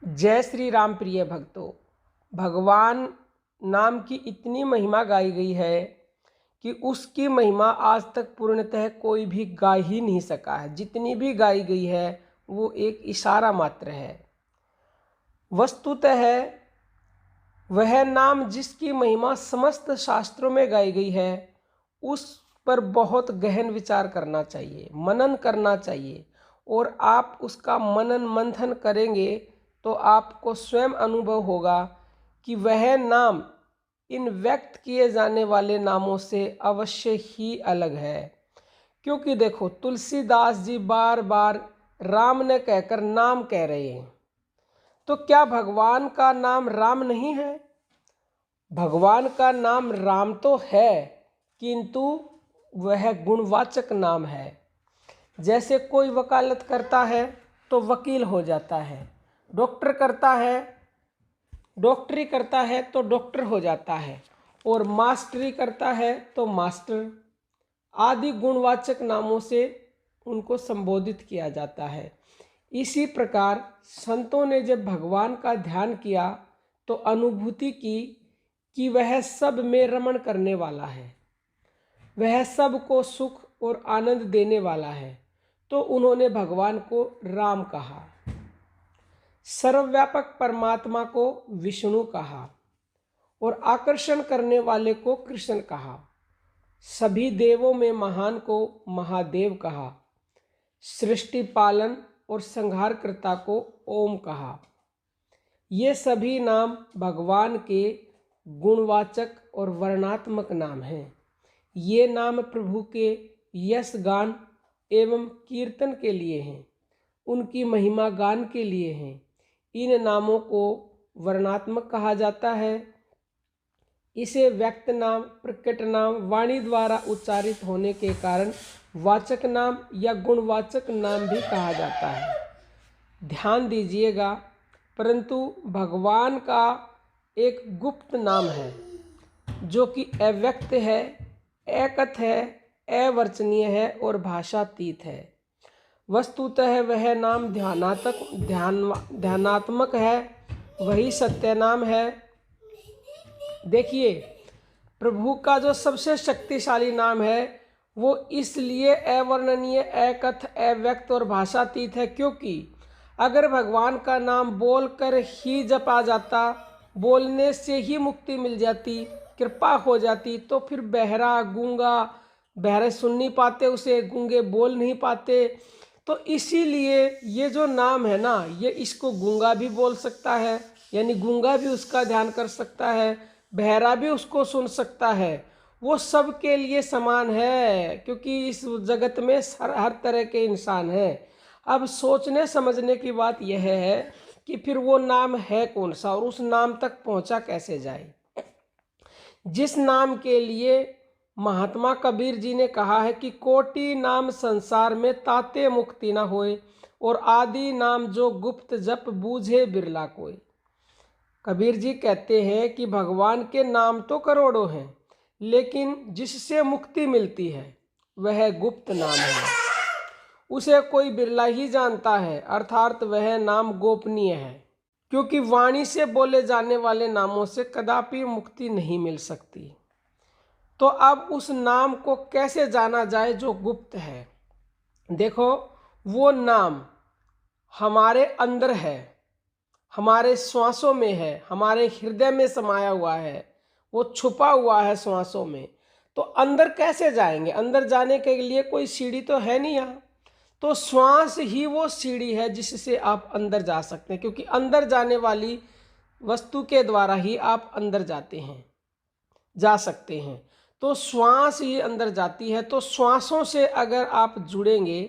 जय श्री राम प्रिय भक्तों। भगवान नाम की इतनी महिमा गाई गई है कि उसकी महिमा आज तक पूर्णतः कोई भी गा ही नहीं सका है। जितनी भी गाई गई है वो एक इशारा मात्र है। वस्तुतः वह नाम जिसकी महिमा समस्त शास्त्रों में गाई गई है उस पर बहुत गहन विचार करना चाहिए, मनन करना चाहिए। और आप उसका मनन मंथन करेंगे तो आपको स्वयं अनुभव होगा कि वह नाम इन व्यक्त किए जाने वाले नामों से अवश्य ही अलग है। क्योंकि देखो, तुलसीदास जी बार बार राम ने कहकर नाम कह रहे हैं, तो क्या भगवान का नाम राम नहीं है? भगवान का नाम राम तो है, किंतु वह गुणवाचक नाम है। जैसे कोई वकालत करता है तो वकील हो जाता है, डॉक्टर करता है, डॉक्टरी करता है तो डॉक्टर हो जाता है, और मास्टरी करता है तो मास्टर आदि गुणवाचक नामों से उनको संबोधित किया जाता है। इसी प्रकार संतों ने जब भगवान का ध्यान किया तो अनुभूति की कि वह सब में रमण करने वाला है, वह सबको सुख और आनंद देने वाला है, तो उन्होंने भगवान को राम कहा, सर्वव्यापक परमात्मा को विष्णु कहा और आकर्षण करने वाले को कृष्ण कहा। सभी देवों में महान को महादेव कहा, सृष्टि पालन और संहारकर्ता को ओम कहा। ये सभी नाम भगवान के गुणवाचक और वर्णात्मक नाम हैं। ये नाम प्रभु के यश गान एवं कीर्तन के लिए हैं, उनकी महिमा गान के लिए हैं। इन नामों को वर्णात्मक कहा जाता है। इसे व्यक्त नाम, प्रकट नाम, वाणी द्वारा उच्चारित होने के कारण वाचक नाम या गुणवाचक नाम भी कहा जाता है। ध्यान दीजिएगा, परंतु भगवान का एक गुप्त नाम है जो कि अव्यक्त है, एकथ है, अवर्चनीय है और भाषातीत है। वस्तुतः वह नाम ध्यानात्मक है, वही सत्य नाम है। देखिए, प्रभु का जो सबसे शक्तिशाली नाम है वो इसलिए अवर्णनीय, एकथ, अव्यक्त और भाषातीत है क्योंकि अगर भगवान का नाम बोलकर ही जपा जाता, बोलने से ही मुक्ति मिल जाती, कृपा हो जाती, तो फिर बहरा गूंगा, बहरे सुन नहीं पाते उसे, गूंगे बोल नहीं पाते। तो इसीलिए ये जो नाम है ना, ये इसको गूंगा भी बोल सकता है, यानी गूंगा भी उसका ध्यान कर सकता है, बहरा भी उसको सुन सकता है। वो सब के लिए समान है क्योंकि इस जगत में हर तरह के इंसान हैं। अब सोचने समझने की बात यह है कि फिर वो नाम है कौन सा और उस नाम तक पहुंचा कैसे जाए। जिस नाम के लिए महात्मा कबीर जी ने कहा है कि कोटि नाम संसार में ताते मुक्ति न होए और आदि नाम जो गुप्त जप बूझे बिरला कोई। कबीर जी कहते हैं कि भगवान के नाम तो करोड़ों हैं, लेकिन जिससे मुक्ति मिलती है वह गुप्त नाम है, उसे कोई बिरला ही जानता है, अर्थात वह नाम गोपनीय है। क्योंकि वाणी से बोले जाने वाले नामों से कदापि मुक्ति नहीं मिल सकती। तो अब उस नाम को कैसे जाना जाए जो गुप्त है? देखो, वो नाम हमारे अंदर है, हमारे श्वासों में है, हमारे हृदय में समाया हुआ है, वो छुपा हुआ है श्वासों में। तो अंदर कैसे जाएंगे? अंदर जाने के लिए कोई सीढ़ी तो है नहीं यहाँ। तो श्वास ही वो सीढ़ी है जिससे आप अंदर जा सकते हैं, क्योंकि अंदर जाने वाली वस्तु के द्वारा ही आप अंदर जा सकते हैं। तो श्वास ही अंदर जाती है। तो श्वासों से अगर आप जुड़ेंगे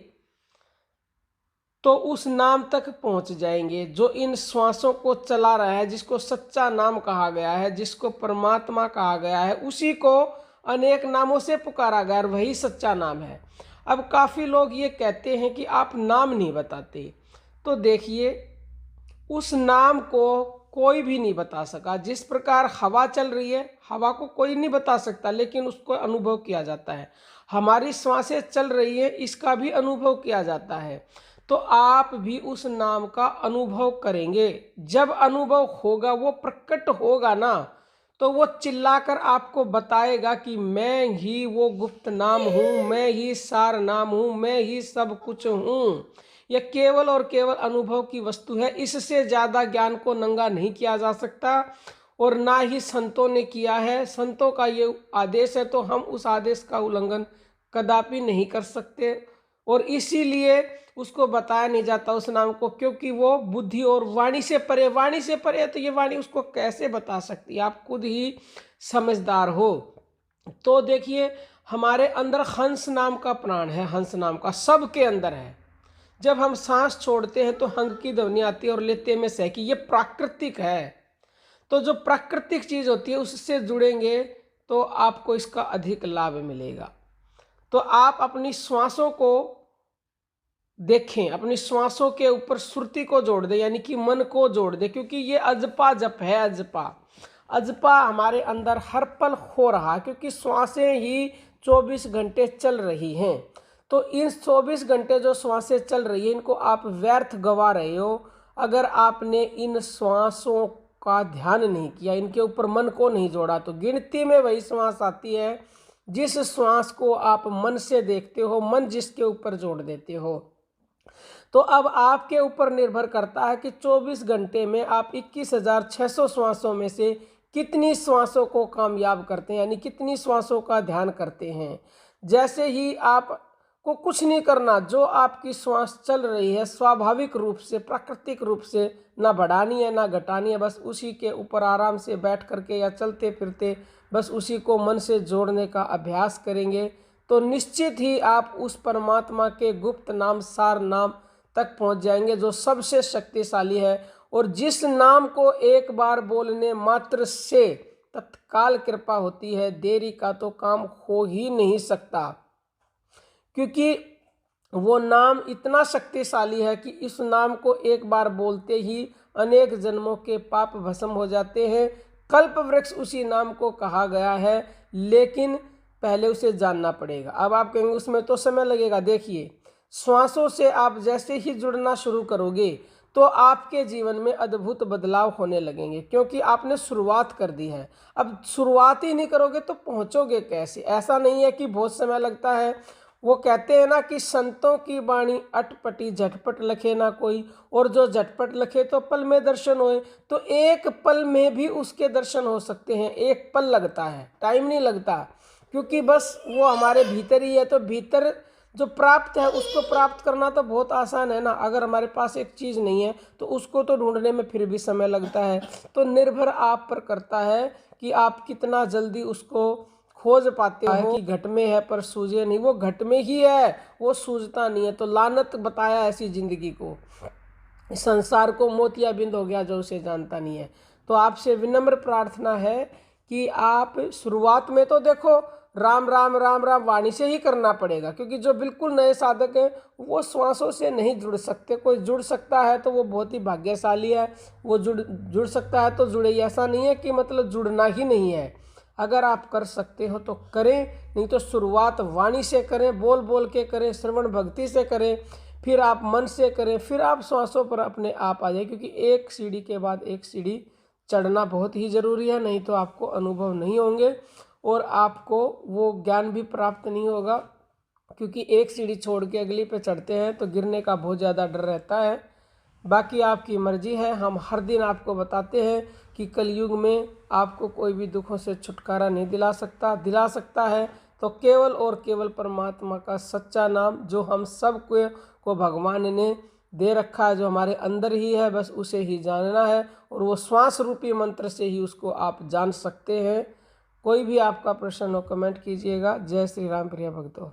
तो उस नाम तक पहुंच जाएंगे जो इन श्वासों को चला रहा है, जिसको सच्चा नाम कहा गया है, जिसको परमात्मा कहा गया है। उसी को अनेक नामों से पुकारा गया, वही सच्चा नाम है। अब काफ़ी लोग ये कहते हैं कि आप नाम नहीं बताते, तो देखिए, उस नाम को कोई भी नहीं बता सका। जिस प्रकार हवा चल रही है, हवा को कोई नहीं बता सकता, लेकिन उसको अनुभव किया जाता है। हमारी सांसें चल रही है, इसका भी अनुभव किया जाता है। तो आप भी उस नाम का अनुभव करेंगे। जब अनुभव होगा, वो प्रकट होगा ना, तो वो चिल्लाकर आपको बताएगा कि मैं ही वो गुप्त नाम हूँ, मैं ही सार नाम हूँ, मैं ही सब कुछ हूँ। यह केवल और केवल अनुभव की वस्तु है। इससे ज़्यादा ज्ञान को नंगा नहीं किया जा सकता और ना ही संतों ने किया है। संतों का ये आदेश है तो हम उस आदेश का उल्लंघन कदापि नहीं कर सकते, और इसीलिए उसको बताया नहीं जाता उस नाम को, क्योंकि वो बुद्धि और वाणी से परे, वाणी से परे है, तो ये वाणी उसको कैसे बता सकती है। आप खुद ही समझदार हो। तो देखिए, हमारे अंदर हंस नाम का प्राण है, हंस नाम का सबके अंदर है। जब हम सांस छोड़ते हैं तो हंग की ध्वनि आती है और लेते में सह की, ये प्राकृतिक है। तो जो प्राकृतिक चीज होती है उससे जुड़ेंगे तो आपको इसका अधिक लाभ मिलेगा। तो आप अपनी श्वासों को देखें, अपनी श्वासों के ऊपर श्रुति को जोड़ दें, यानी कि मन को जोड़ दें, क्योंकि ये अजपा जप है। अजपा अजपा हमारे अंदर हर पल हो रहा है, क्योंकि श्वासें ही 24 घंटे चल रही हैं। तो इन 24 घंटे जो श्वासें चल रही हैं, इनको आप व्यर्थ गवा रहे हो अगर आपने इन श्वासों का ध्यान नहीं किया, इनके ऊपर मन को नहीं जोड़ा। तो गिनती में वही श्वास आती है जिस श्वास को आप मन से देखते हो, मन जिसके ऊपर जोड़ देते हो। तो अब आपके ऊपर निर्भर करता है कि 24 घंटे में आप 21,600 श्वासों में से कितनी श्वासों को कामयाब करते हैं, यानी कितनी श्वासों का ध्यान करते हैं। जैसे ही आप को कुछ नहीं करना, जो आपकी श्वास चल रही है स्वाभाविक रूप से, प्राकृतिक रूप से, ना बढ़ानी है ना घटानी है, बस उसी के ऊपर आराम से बैठ करके या चलते फिरते बस उसी को मन से जोड़ने का अभ्यास करेंगे, तो निश्चित ही आप उस परमात्मा के गुप्त नाम, सार नाम तक पहुंच जाएंगे जो सबसे शक्तिशाली है, और जिस नाम को एक बार बोलने मात्र से तत्काल कृपा होती है। देरी का तो काम हो ही नहीं सकता, क्योंकि वो नाम इतना शक्तिशाली है कि इस नाम को एक बार बोलते ही अनेक जन्मों के पाप भस्म हो जाते हैं। कल्प वृक्ष उसी नाम को कहा गया है, लेकिन पहले उसे जानना पड़ेगा। अब आप कहेंगे उसमें तो समय लगेगा। देखिए, श्वासों से आप जैसे ही जुड़ना शुरू करोगे तो आपके जीवन में अद्भुत बदलाव होने लगेंगे, क्योंकि आपने शुरुआत कर दी है। अब शुरुआत ही नहीं करोगे तो पहुंचोगे कैसे? ऐसा नहीं है कि बहुत समय लगता है। वो कहते हैं ना कि संतों की वाणी अटपटी, झटपट लखे ना कोई, और जो झटपट लखे तो पल में दर्शन होए। तो एक पल में भी उसके दर्शन हो सकते हैं। एक पल लगता है, टाइम नहीं लगता, क्योंकि बस वो हमारे भीतर ही है। तो भीतर जो प्राप्त है उसको प्राप्त करना तो बहुत आसान है ना। अगर हमारे पास एक चीज़ नहीं है तो उसको तो ढूंढने में फिर भी समय लगता है। तो निर्भर आप पर करता है कि आप कितना जल्दी उसको खोज पाते हो। कि घट में है पर सूझे नहीं, वो घट में ही है, वो सूझता नहीं है। तो लानत बताया ऐसी जिंदगी को, संसार को मोतियाबिंद हो गया जो उसे जानता नहीं है। तो आपसे विनम्र प्रार्थना है कि आप शुरुआत में तो देखो राम राम राम राम वाणी से ही करना पड़ेगा, क्योंकि जो बिल्कुल नए साधक हैं वो श्वासों से नहीं जुड़ सकते। कोई जुड़ सकता है तो वो बहुत ही भाग्यशाली है, वो जुड़ सकता है तो जुड़े। ऐसा नहीं है कि मतलब जुड़ना ही नहीं है। अगर आप कर सकते हो तो करें, नहीं तो शुरुआत वाणी से करें, बोल बोल के करें, श्रवण भक्ति से करें, फिर आप मन से करें, फिर आप श्वासों पर अपने आप आ जाए। क्योंकि एक सीढ़ी के बाद एक सीढ़ी चढ़ना बहुत ही ज़रूरी है, नहीं तो आपको अनुभव नहीं होंगे और आपको वो ज्ञान भी प्राप्त नहीं होगा। क्योंकि एक सीढ़ी छोड़ के अगली पे चढ़ते हैं तो गिरने का बहुत ज़्यादा डर रहता है। बाकी आपकी मर्जी है। हम हर दिन आपको बताते हैं कि कलयुग में आपको कोई भी दुखों से छुटकारा नहीं दिला सकता है तो केवल और केवल परमात्मा का सच्चा नाम, जो हम सब को भगवान ने दे रखा है, जो हमारे अंदर ही है, बस उसे ही जानना है। और वो श्वास रूपी मंत्र से ही उसको आप जान सकते हैं। कोई भी आपका प्रश्न हो कमेंट कीजिएगा। जय श्री राम प्रिय भक्तों।